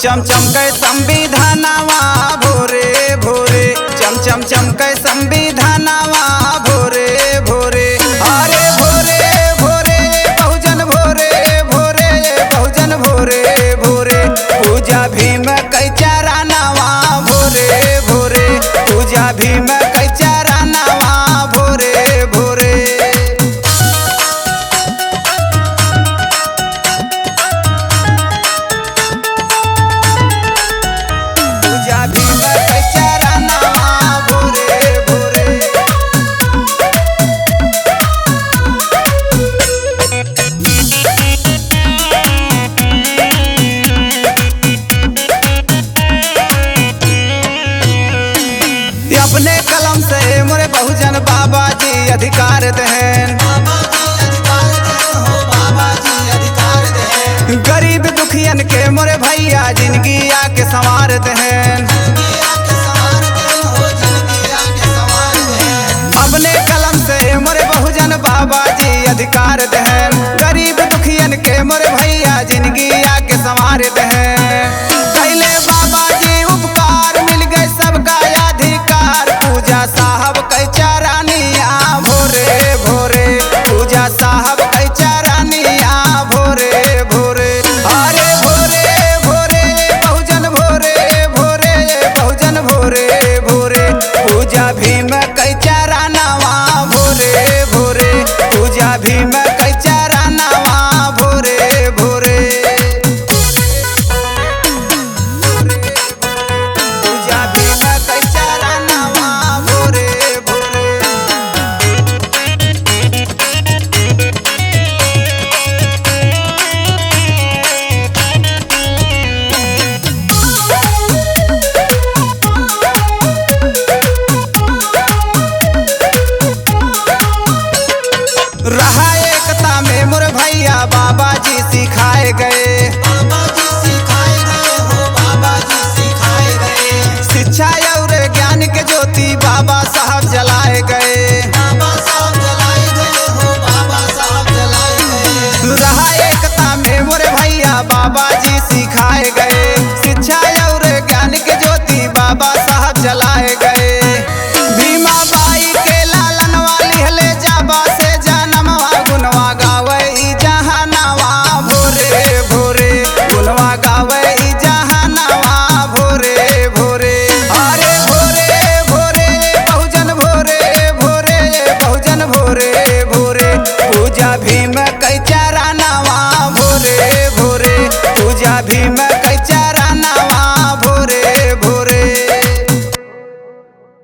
चम चमकै संविधानवा भोरे भोरे, चम चम चमकै संविधानवा भोरे भोरे। अरे भोरे भोरे बहुजन भोरे भोरे, बहुजन भोरे भोरे। पूजा भीम कै चरनवा भोरे भोरे, पूजा भीम कै चरनवा भोरे भोरे। पूजा भीम कै चरनवा भोरे भोरे। अपने कलम से मोरे बहुजन बाबा जी अधिकार देन, गरीब दुखियन के मोरे भैया जिंदगी आके संवार देन। अपने कलम से मोरे बहुजन बाबा जी अधिकार देन, गरीब दुखियन के मोरे भैया जिंदगी आके संवार देन। कैले बाबा जी उपकार मिल गए सबका अधिकार, पूजा साहब कै चरनिया भोरे भोरे, पूजा साहब कै चरनिया भोरे भोरे। अरे भोरे भोरे बहुजन भोरे भोरे, बहुजन भोरे भोरे। पूजा भीम कै चरनवा भोरे भोरे, पूजा भीम कै चरनवा भोरे भोरे। पूजा भीम कै चरनवा भोरे भोरे। रहा एकता में मोरे भैया बाबा जी सिखाए गए, शिक्षा और ज्ञान के ज्योति बाबा साहब जलाए गए। रहा एकता में मोरे भैया बाबा जी सिखाए गए, शिक्षा और ज्ञान के ज्योति बाबा साहब जलाए गए। भीमा बाई के लालनवा लिहले जाबा से जनमवा, गुनवा गावे ई जहानवा भोरे भोरे, गुनवा गावे ई जहानवा भोरे भोरे। अरे भोरे भोरे बहुजन भोरे भोरे, बहुजन भोरे भोरे। पूजा भीम कै चरनवा भोरे भोरे, पूजा भीम